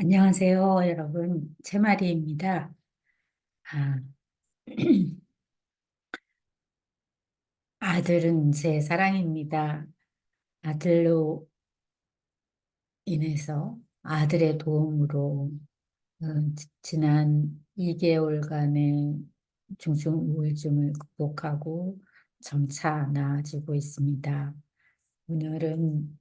안녕하세요, 여러분. 채마리입니다. 아, 아들은 제 사랑입니다. 아들로 인해서 아들의 도움으로 지난 2개월간의 중증 우울증을 극복하고 점차 나아지고 있습니다. 오늘은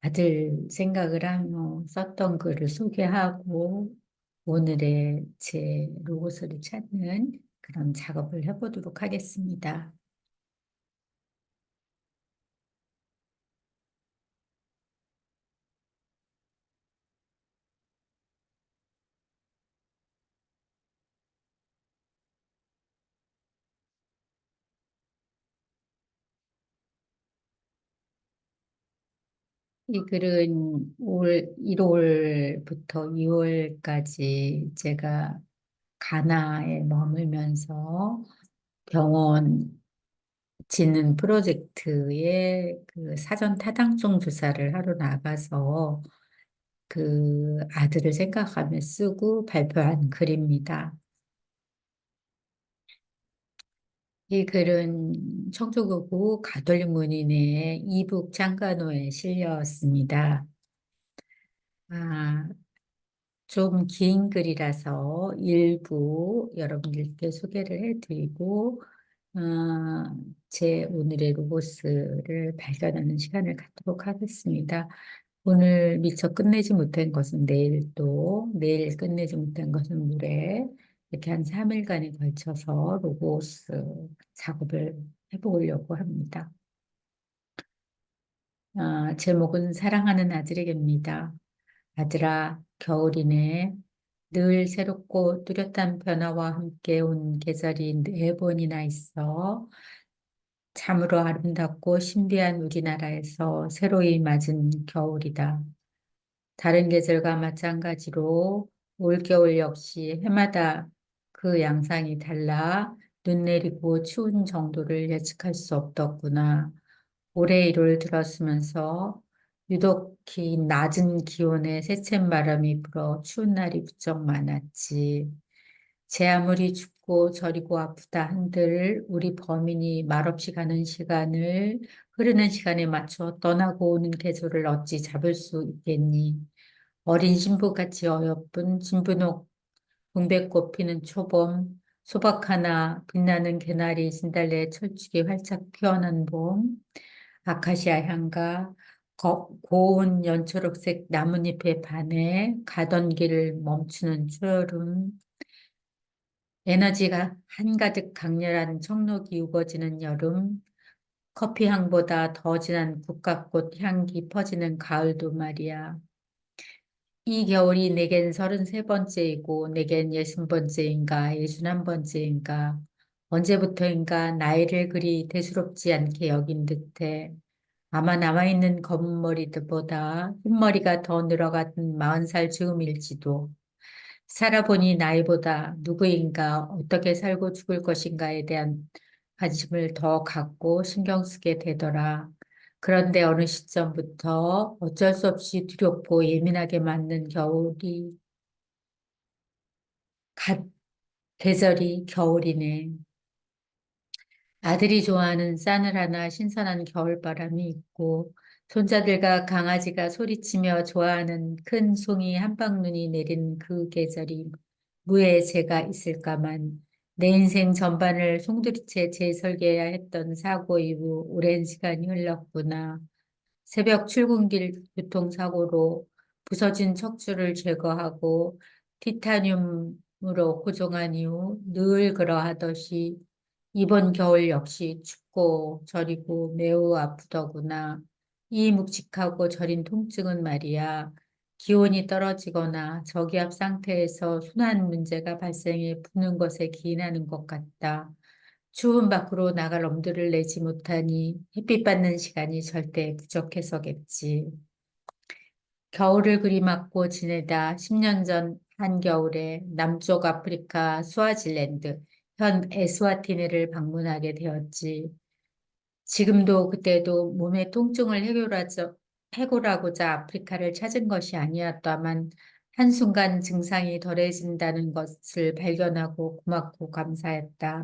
아들 생각을 하며 썼던 글을 소개하고 오늘의 제 로고스를 찾는 그런 작업을 해보도록 하겠습니다. 이 글은 올 1월부터 2월까지 제가 가나에 머물면서 병원 짓는 프로젝트에 그 사전 타당성 조사를 하러 나가서 그 아들을 생각하며 쓰고 발표한 글입니다. 이 글은 청주구구 가톨릭 문인의 이북 창간호에 실렸습니다. 아, 좀 긴 글이라서 일부 여러분들께 소개를 해드리고, 어, 제 오늘의 로고스를 발견하는 시간을 갖도록 하겠습니다. 오늘 미처 끝내지 못한 것은 내일 또, 내일 끝내지 못한 것은 모레, 이렇게 한 3일간에 걸쳐서 로고스 작업을 해보려고 합니다. 제목은 사랑하는 아들에게입니다. 아들아, 겨울이네. 늘 새롭고 뚜렷한 변화와 함께 온 계절이 4번이나 있어. 참으로 아름답고 신비한 우리나라에서 새로이 맞은 겨울이다. 다른 계절과 마찬가지로 올겨울 역시 해마다 그 양상이 달라 눈 내리고 추운 정도를 예측할 수 없더구나. 올해 1월 들었으면서 유독히 낮은 기온에 새찬 바람이 불어 추운 날이 부쩍 많았지. 제 아무리 춥고 저리고 아프다 한들 우리 범인이 말없이 가는 시간을 흐르는 시간에 맞춰 떠나고 오는 계절을 어찌 잡을 수 있겠니? 어린 신부같이 어여쁜 진분홍 동백꽃 피는 초봄, 소박 하나 빛나는 개나리 진달래 철쭉이 활짝 피어난 봄, 아카시아 향가, 고운 연초록색 나뭇잎에 반해 가던 길을 멈추는 초여름, 에너지가 한가득 강렬한 청록이 우거지는 여름, 커피 향보다 더 진한 국화꽃 향기 퍼지는 가을도 말이야. 이 겨울이 내겐 33번째이고 내겐 60번째인가 61번째인가 언제부터인가 나이를 그리 대수롭지 않게 여긴 듯해. 아마 남아있는 검은 머리들보다 흰머리가 더 늘어간 40살 즈음일지도. 살아보니 나이보다 누구인가 어떻게 살고 죽을 것인가에 대한 관심을 더 갖고 신경 쓰게 되더라. 그런데 어느 시점부터 어쩔 수 없이 두렵고 예민하게 맞는 갓, 계절이 겨울이네. 아들이 좋아하는 싸늘하나 신선한 겨울바람이 있고, 손자들과 강아지가 소리치며 좋아하는 큰 송이 한방눈이 내리는 그 계절이 무에 제가 있을까만, 내 인생 전반을 송두리째 재설계해야 했던 사고 이후 오랜 시간이 흘렀구나. 새벽 출근길 교통사고로 부서진 척추를 제거하고 티타늄으로 고정한 이후 늘 그러하듯이 이번 겨울 역시 춥고 저리고 매우 아프더구나. 이 묵직하고 저린 통증은 말이야. 기온이 떨어지거나 저기압 상태에서 순환 문제가 발생해 붓는 것에 기인하는 것 같다. 추운 밖으로 나갈 엄두를 내지 못하니 햇빛 받는 시간이 절대 부족해서겠지. 겨울을 그리맞고 지내다 10년 전 한겨울에 남쪽 아프리카 스와질랜드, 현 에스와티니를 방문하게 되었지. 지금도 그때도 몸의 통증을 해결하고자 아프리카를 찾은 것이 아니었다만 한순간 증상이 덜해진다는 것을 발견하고 고맙고 감사했다.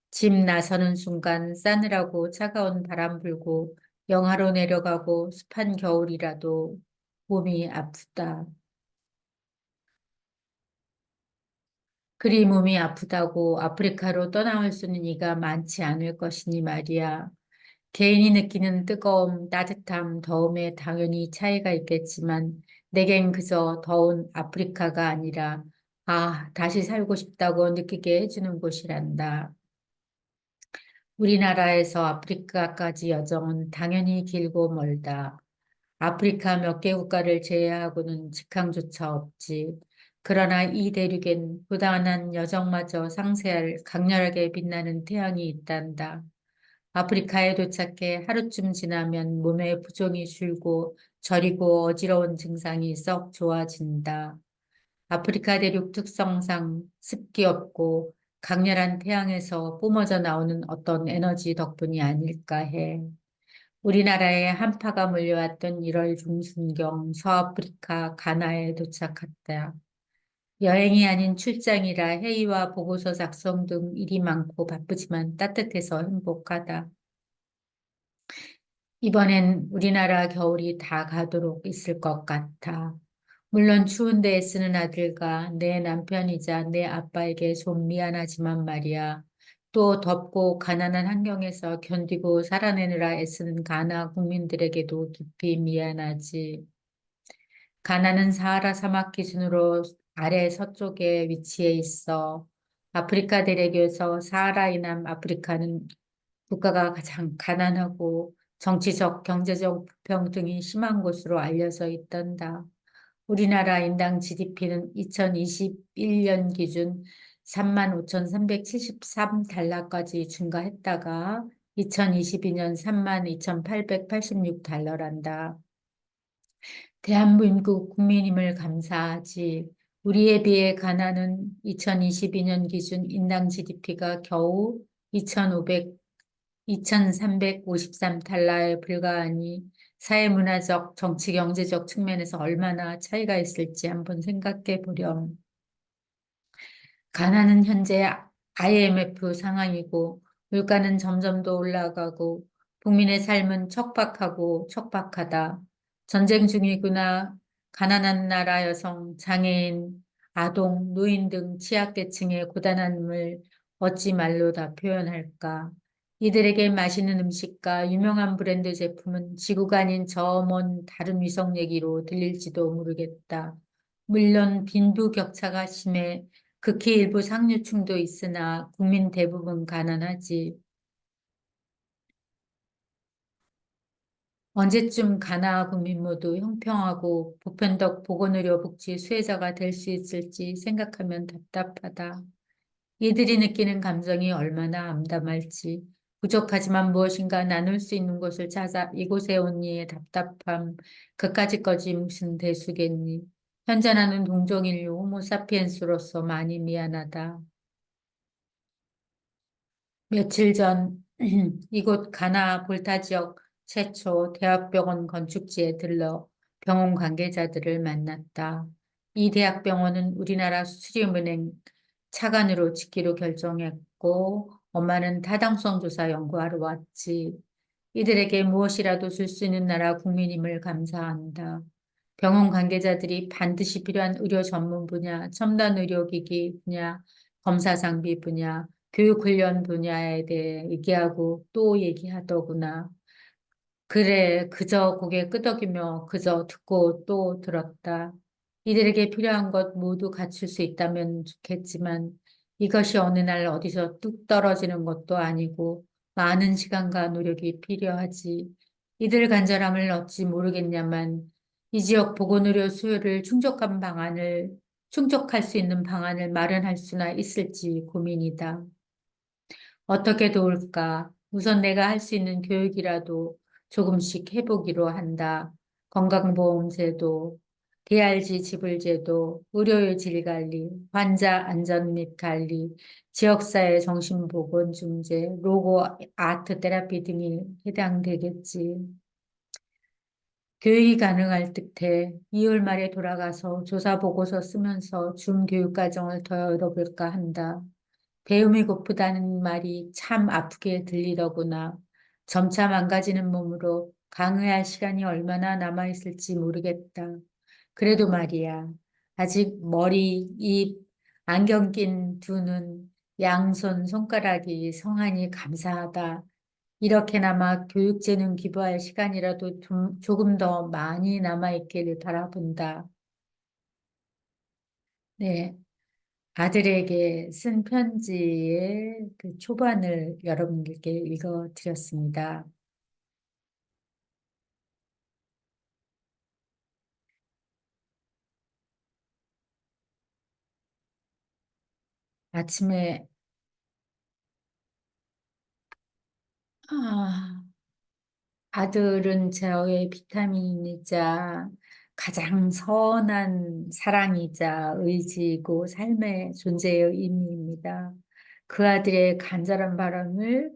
집 나서는 순간 싸늘하고 차가운 바람 불고 영하로 내려가고 습한 겨울이라도 몸이 아프다. 그리 몸이 아프다고 아프리카로 떠나올 수는 이가 많지 않을 것이니 말이야. 개인이 느끼는 뜨거움, 따뜻함, 더움에 당연히 차이가 있겠지만 내겐 그저 더운 아프리카가 아니라 다시 살고 싶다고 느끼게 해주는 곳이란다. 우리나라에서 아프리카까지 여정은 당연히 길고 멀다. 아프리카 몇 개 국가를 제외하고는 직항조차 없지. 그러나 이 대륙엔 부단한 여정마저 상세할 강렬하게 빛나는 태양이 있단다. 아프리카에 도착해 하루쯤 지나면 몸에 부종이 줄고 저리고 어지러운 증상이 썩 좋아진다. 아프리카 대륙 특성상 습기 없고 강렬한 태양에서 뿜어져 나오는 어떤 에너지 덕분이 아닐까 해. 우리나라에 한파가 몰려왔던 1월 중순경 서아프리카 가나에 도착했다. 여행이 아닌 출장이라 회의와 보고서 작성 등 일이 많고 바쁘지만 따뜻해서 행복하다. 이번엔 우리나라 겨울이 다 가도록 있을 것 같아. 물론 추운데 애쓰는 아들과 내 남편이자 내 아빠에게 좀 미안하지만 말이야. 또 덥고 가난한 환경에서 견디고 살아내느라 애쓰는 가나 국민들에게도 깊이 미안하지. 가나는 사하라 사막 기준으로 아래 서쪽에 위치해 있어. 아프리카 대륙에서 사하라 이남 아프리카는 국가가 가장 가난하고 정치적, 경제적 불평등이 심한 곳으로 알려져 있단다. 우리나라 인당 GDP는 2021년 기준 35,373달러까지 증가했다가 2022년 32,886달러란다. 대한민국 국민임을 감사하지. 우리에 비해 가나는 2022년 기준 인당 GDP가 겨우 2,353달러에 불과하니 사회문화적, 정치, 경제적 측면에서 얼마나 차이가 있을지 한번 생각해 보렴. 가나는 현재 IMF 상황이고 물가는 점점 더 올라가고 국민의 삶은 척박하고 척박하다. 전쟁 중이구나. 가난한 나라 여성, 장애인, 아동, 노인 등 취약계층의 고단함을 어찌 말로 다 표현할까. 이들에게 맛있는 음식과 유명한 브랜드 제품은 지구가 아닌 저 먼 다른 위성 얘기로 들릴지도 모르겠다. 물론 빈부격차가 심해 극히 일부 상류층도 있으나 국민 대부분 가난하지. 언제쯤 가나 국민 모두 형평하고 보편적 보건의료 복지 수혜자가 될 수 있을지 생각하면 답답하다. 이들이 느끼는 감정이 얼마나 암담할지. 부족하지만 무엇인가 나눌 수 있는 곳을 찾아 이곳에 온 이의 답답함, 그까짓 거지 무슨 대수겠니. 현재 나는 동종인류 호모사피엔스로서 많이 미안하다. 며칠 전 이곳 가나 볼타 지역 최초 대학병원 건축지에 들러 병원 관계자들을 만났다. 이 대학병원은 우리나라 수출입은행 차관으로 짓기로 결정했고 엄마는 타당성 조사 연구하러 왔지. 이들에게 무엇이라도 줄 수 있는 나라 국민임을 감사한다. 병원 관계자들이 반드시 필요한 의료 전문 분야, 첨단 의료기기 분야, 검사 장비 분야, 교육 훈련 분야에 대해 얘기하고 또 얘기하더구나. 그래, 그저 고개 끄덕이며 그저 듣고 또 들었다. 이들에게 필요한 것 모두 갖출 수 있다면 좋겠지만 이것이 어느 날 어디서 뚝 떨어지는 것도 아니고 많은 시간과 노력이 필요하지. 이들 간절함을 어찌 모르겠냐만 이 지역 보건의료 수요를 충족할 수 있는 방안을 마련할 수나 있을지 고민이다. 어떻게 도울까? 우선 내가 할 수 있는 교육이라도 조금씩 해보기로 한다. 건강보험제도, DRG 지불제도, 의료의 질 관리, 환자 안전 및 관리, 지역사회 정신보건중재, 로고 아트 테라피 등이 해당되겠지. 교육이 가능할 듯해 2월 말에 돌아가서 조사 보고서 쓰면서 중교육 과정을 더 열어볼까 한다. 배움이 고프다는 말이 참 아프게 들리더구나. 점차 망가지는 몸으로 강의할 시간이 얼마나 남아있을지 모르겠다. 그래도 말이야. 아직 머리, 입, 안경 낀 두 눈, 양손 손가락이 성하니 감사하다. 이렇게나마 교육재능 기부할 시간이라도 조금 더 많이 남아있기를 바라본다. 네. 아들에게 쓴 편지의 그 초반을 여러분들께 읽어드렸습니다. 아침에, 아, 아들은 저의 비타민이자 가장 선한 사랑이자 의지이고 삶의 존재의 의미입니다. 그 아들의 간절한 바람을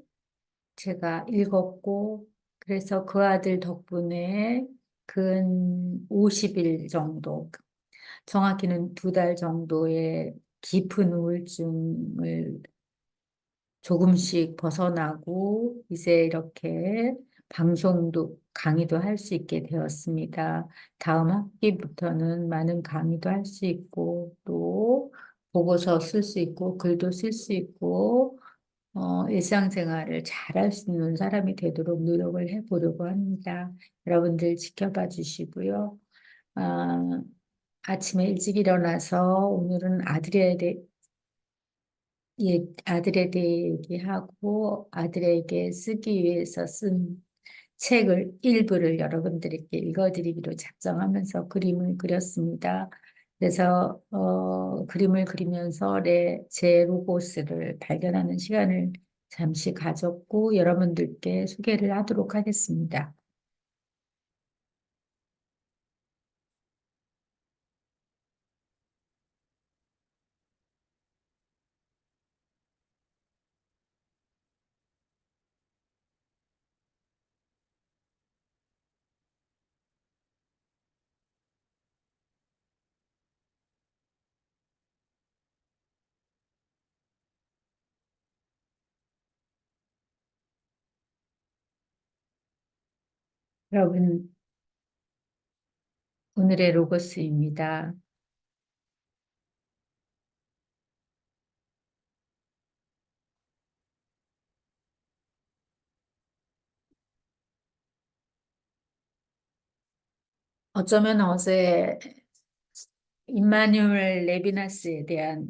제가 읽었고, 그래서 그 아들 덕분에 근 50일 정도, 정확히는 2달 정도의 깊은 우울증을 조금씩 벗어나고, 이제 이렇게 방송도, 강의도 할 수 있게 되었습니다. 다음 학기부터는 많은 강의도 할 수 있고, 또 보고서 쓸 수 있고, 글도 쓸 수 있고, 일상생활을 잘할 수 있는 사람이 되도록 노력을 해보려고 합니다. 여러분들 지켜봐 주시고요. 아, 아침에 일찍 일어나서 오늘은 아들에 대해 얘기하고 아들에게 쓰기 위해서 쓴 책을 일부를 여러분들에게 읽어드리기로 작정하면서 그림을 그렸습니다. 그래서 그림을 그리면서 제 로고스를 발견하는 시간을 잠시 가졌고 여러분들께 소개를 하도록 하겠습니다. 여러분, 오늘의 로고스입니다. 어쩌면 어제 임마누엘 레비나스에 대한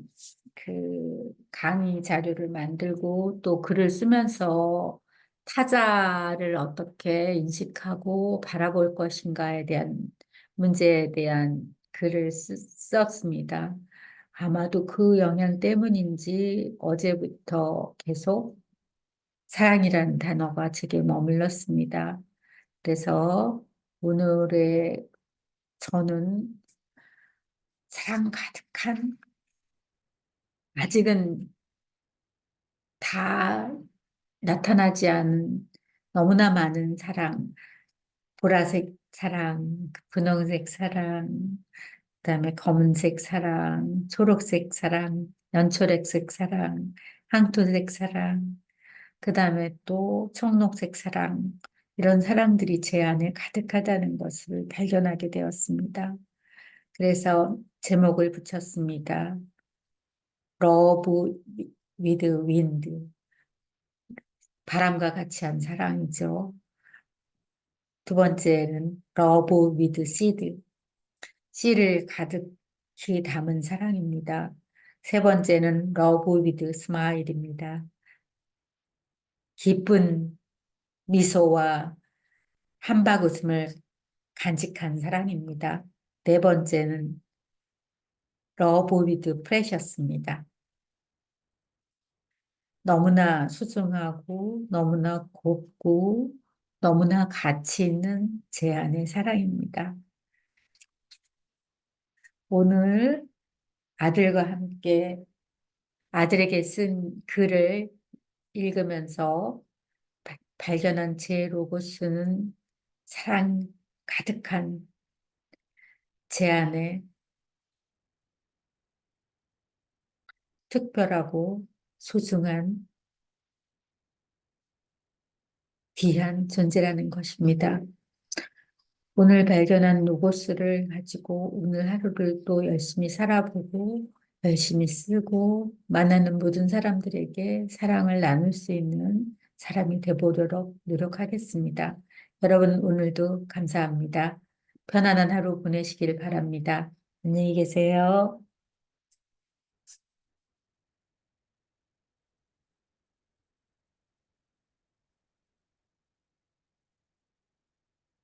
그 강의 자료를 만들고 또 글을 쓰면서 타자를 어떻게 인식하고 바라볼 것인가에 대한 문제에 대한 글을 썼습니다. 아마도 그 영향 때문인지 어제부터 계속 사랑이라는 단어가 제게 머물렀습니다. 그래서 오늘의 저는 사랑 가득한 아직은 다 나타나지 않은 너무나 많은 사랑, 보라색 사랑, 분홍색 사랑, 그다음에 검은색 사랑, 초록색 사랑, 연초록색 사랑, 황토색 사랑, 그다음에 또 청록색 사랑, 이런 사랑들이 제 안에 가득하다는 것을 발견하게 되었습니다. 그래서 제목을 붙였습니다. 러브 위드 윈드. 바람과 같이 한 사랑이죠. 두 번째는 러브 위드 시드. 씨를 가득히 담은 사랑입니다. 세 번째는 러브 위드 스마일입니다. 기쁜 미소와 한박 웃음을 간직한 사랑입니다. 네 번째는 러브 위드 프레셔스입니다. 너무나 소중하고 너무나 곱고 너무나 가치 있는 제 안의 사랑입니다. 오늘 아들과 함께 아들에게 쓴 글을 읽으면서 발견한 제 로고스는 사랑 가득한 제 안에 특별하고 소중한 귀한 존재라는 것입니다. 오늘 발견한 로고스를 가지고 오늘 하루를 또 열심히 살아보고 열심히 쓰고 만나는 모든 사람들에게 사랑을 나눌 수 있는 사람이 되보도록 노력하겠습니다. 여러분 오늘도 감사합니다. 편안한 하루 보내시길 바랍니다. 안녕히 계세요.